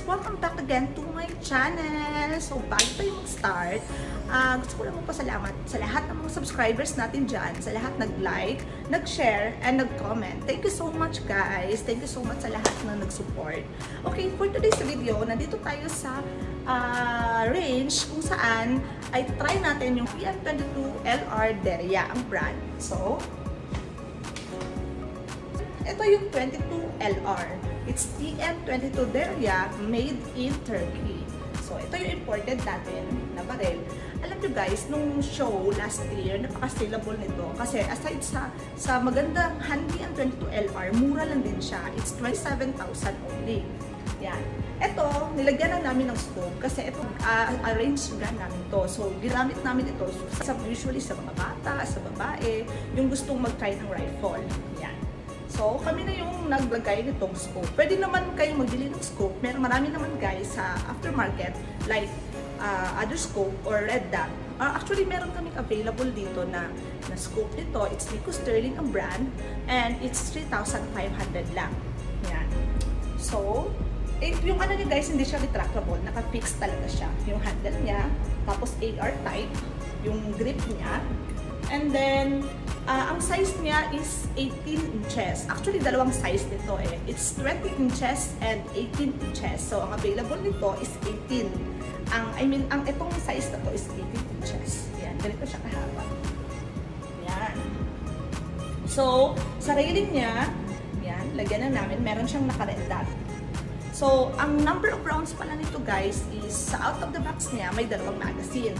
Welcome back again to my channel. So, bago tayo mag-start, gusto ko lang magpasalamat sa lahat ng mga subscribers natin dyan, sa lahat nag-like, nag-share, and nag-comment. Thank you so much, guys. Thank you so much sa lahat na nag-support. Okay, for today's video, nandito tayo sa range kung saan ay try natin yung TM22LR Deria, ang brand. So, ito yung 22LR. It's TM22 Deria made in Turkey. So, ito yung imported natin na baril. Alam nyo guys, nung show last year, napaka-saleable nito. Kasi aside sa magandang handy ang 22LR, mura lang din siya. It's 27,000 only. Yan. Ito, nilagyan na namin ng scope kasi ito, arrange gun namin to. So, ginamit namin ito usually sa mga bata, sa babae, yung gustong mag-try ng rifle. Yan. So, kami na yung naglagay nitong scope. Pwede naman kayo magbili ng scope. Marami naman guys sa aftermarket like other scope or red dot. Actually, meron kaming available dito na scope nito. It's Nico Sterling ang brand and it's 3,500 lang. Yan. So, yung ano niya guys, hindi siya retractable. Naka-fix talaga siya. Yung handle niya, tapos AR type, yung grip niya. And then, ang size niya is 18 inches. Actually, dalawang size nito eh. It's 20 inches and 18 inches. So, ang available nito is 18. Ang itong size na to is 18 inches. Yan, ganito siya kahaba. Yan. So, sa railing niya, yan, lagyan na namin. Meron siyang naka-red dot. So, ang number of rounds pala nito guys is, sa out of the box niya, may dalawang magazine.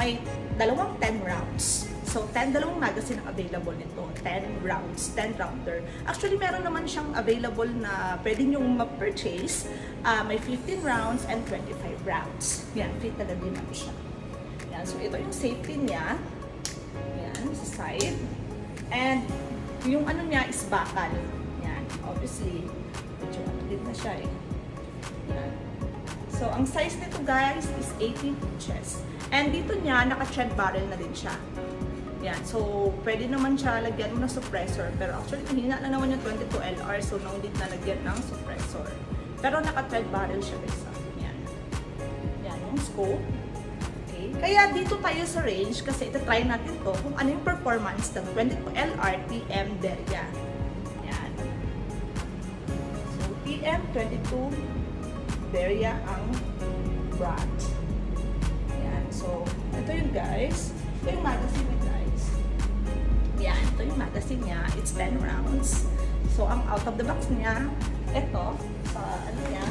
May dalawang 10 rounds. So, dalawang magazine ang available nito. 10 rounds, 10 rounder. Actually, meron naman siyang available na pwede nyo ma-purchase. May 15 rounds and 25 rounds. Yan, fit na din naman siya. Yan, so ito yung safety niya. Yan, sa side. And, yung ano niya is bakal. Yan, obviously, medyo din na siya eh. Yan. So, ang size nito guys is 18 inches. And dito niya, naka-tread barrel na din siya. Yan. So, pwede naman siya lagyan mo ng suppressor. Pero actually, mahina na naman yung 22LR. So, no need na lagyan ng suppressor. Pero naka-tread barrel siya guys. Yan. Yan yung scope. Okay. Kaya dito tayo sa range kasi ito-try natin to kung ano yung performance ng 22LR TM Deria. Yan. So, TM22 Deria ang brand. Yan. So, ito yung guys. Ito yung magazine niya guys. Yan. Ito yung magazine niya. It's 10 rounds. So, ang out of the box niya, ito, sa ano niya,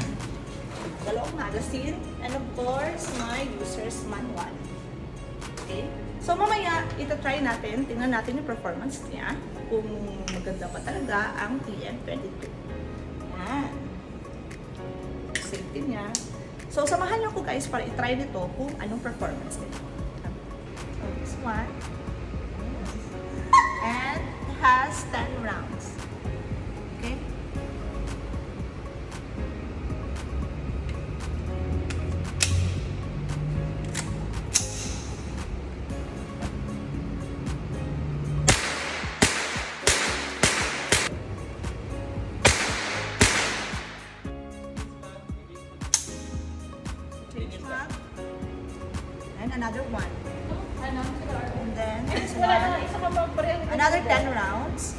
dalawang magazine. And of course, my user's manual. Okay? So, mamaya, ito-try natin. Tingnan natin yung performance niya. Kung maganda pa talaga ang TM22. Yan. Safety niya. So, samahan niyo ko guys para i-try nito kung anong performance nito. So, this one. And it has 10 rounds. Okay? And another one. And then this one. Another 10 rounds.